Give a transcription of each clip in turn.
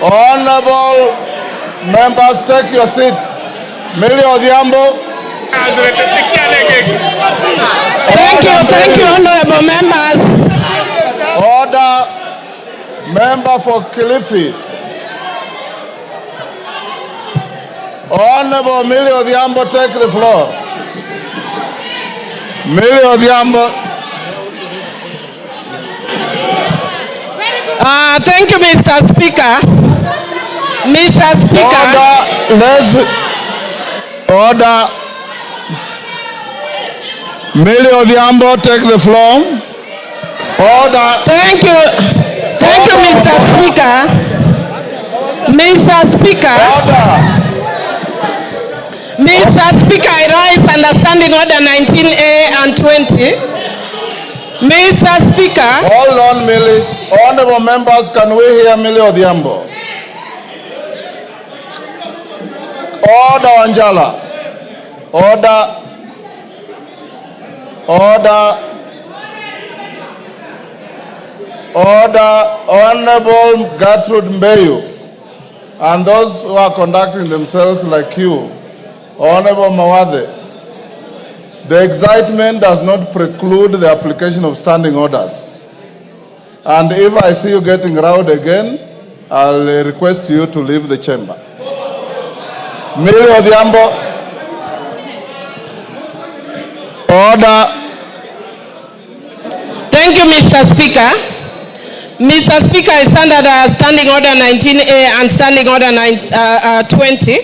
Honorable members, take your seats. Millie Adhiambo. Thank you, honorable members. Order. Member for Kilifi. Honorable Millie Adhiambo, take the floor. Millie Adhiambo. Thank you, Mr. Speaker. Mr. Speaker. Order. Millie Adhiambo, take the floor. Order. Thank you, Mr. Speaker. Mr. Speaker. Order. Mr. Speaker, I rise under Standing Order 19A and 20. Mr. Speaker. Hold on, Millie. Honorable members, can we hear Millie Adhiambo? Order, Anjala. Order. Honorable Gertrude Mbeyu, and those who are conducting themselves like you, Honorable Mawade, the excitement does not preclude the application of standing orders. And if I see you getting rowdy again, I'll request you to leave the chamber. Millie Adhiambo. Order. Thank you, Mr. Speaker. Mr. Speaker, I stand under Standing Order 19A and Standing Order 20.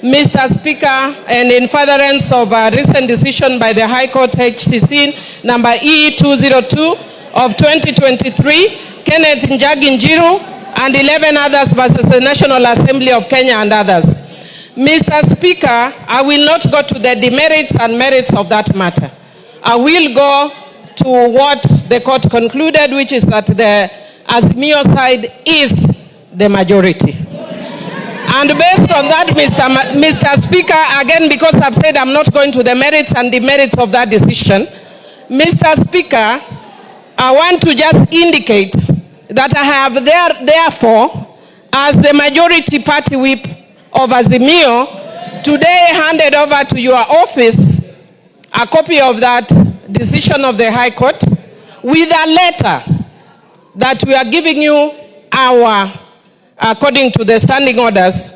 Mr. Speaker, and in furtherance of a recent decision by the High Court HTC number E202 of 2023, Kenneth Njagi Njiru and 11 others versus the National Assembly of Kenya and others. Mr. Speaker, I will not go to the demerits and merits of that matter. I will go to what the court concluded, which is that the Azimio side is the majority. And based on that, Mr. Speaker, again, because I've said I'm not going to the merits and demerits of that decision, Mr. Speaker, I want to just indicate that I have therefore, as the majority party whip of Azimio, today handed over to your office a copy of that decision of the High Court with a letter that we are giving you according to the standing orders,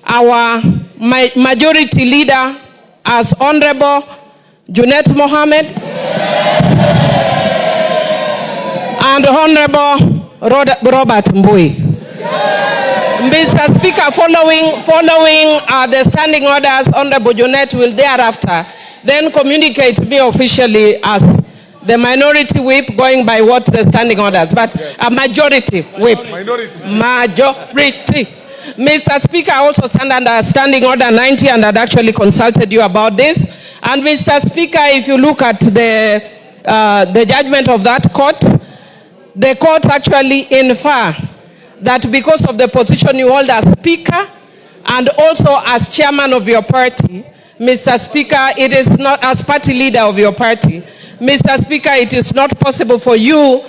our majority leader as Honorable Junet Mohammed and Honorable Robert Mbui. Mr. Speaker, following the standing orders, Honorable Junet will thereafter then communicate me officially as the minority whip, going by what the standing orders, but yes. A majority whip. Majority. Mr. Speaker, I also stand under Standing Order 90 and had actually consulted you about this. And Mr. Speaker, if you look at the judgment of that court, the court actually infer that because of the position you hold as Speaker and also as Chairman of your party, Mr. Speaker, it is not as party leader of your party, Mr. Speaker, it is not possible for you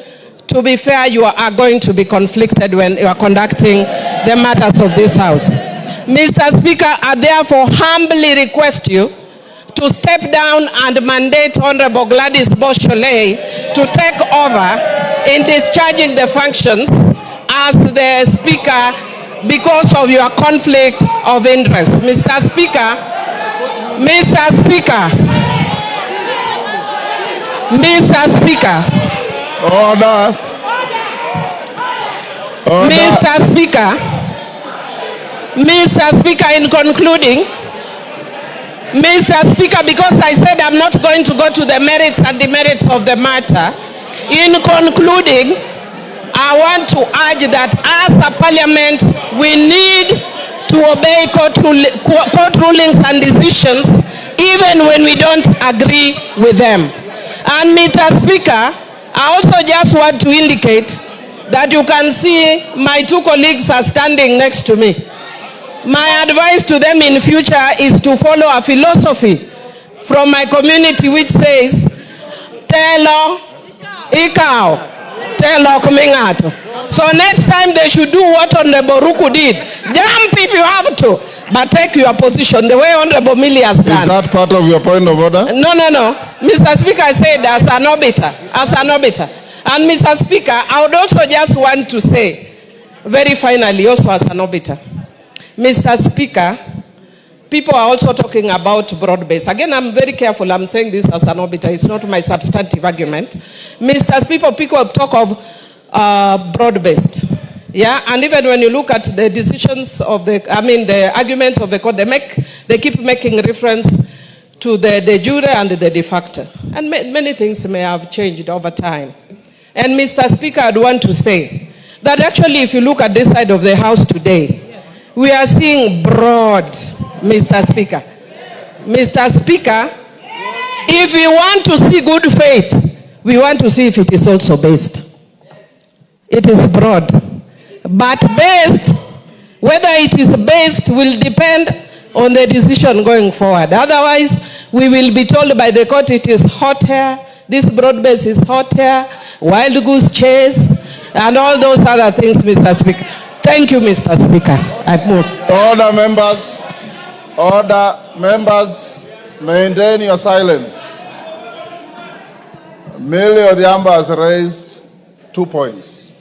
to be fair. You are going to be conflicted when you are conducting the matters of this House. Mr. Speaker, I therefore humbly request you to step down and mandate Honorable Gladys Boschole to take over in discharging the functions as the Speaker because of your conflict of interest. Mr. Speaker, Order. Mr. Speaker, in concluding, Mr. Speaker, because I said I'm not going to go to the merits and demerits of the matter, in concluding, I want to urge that as a parliament, we need to obey court rulings and decisions, even when we don't agree with them. And Mr. Speaker, I also just want to indicate that you can see my two colleagues are standing next to me. My advice to them in future is to follow a philosophy from my community which says, Telo Ikao. So next time they should do what Honorable Ruku did. Jump if you have to, but take your position the way Honorable Millie has done. Is that part of your point of order? No. Mr. Speaker, I said as an obiter. And Mr. Speaker, I would also just want to say, very finally, also as an obiter, Mr. Speaker, people are also talking about broad-based. Again, I'm very careful. I'm saying this as an obiter. It's not my substantive argument. Mr. Speaker, people talk of broad-based. Yeah, and even when you look at the decisions of the arguments of the court, they keep making reference to the de jure and the de facto. And many things may have changed over time. And Mr. Speaker, I'd want to say that actually if you look at this side of the house today, we are seeing broad, Mr. Speaker. Mr. Speaker, if we want to see good faith, we want to see if it is also based. It is broad. But based, whether it is based will depend on the decision going forward. Otherwise, we will be told by the court it is hot hair, this broad base is hot hair, wild goose chase, and all those other things, Mr. Speaker. Thank you, Mr. Speaker. I move. Order, members. Order, members. Maintain your silence. Millie Adhiambo has raised 2 points.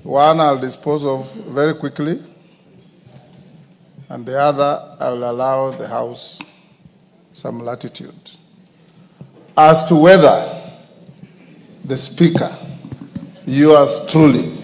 One I'll dispose of very quickly, and the other I will allow the House some latitude. As to whether the Speaker, yours truly,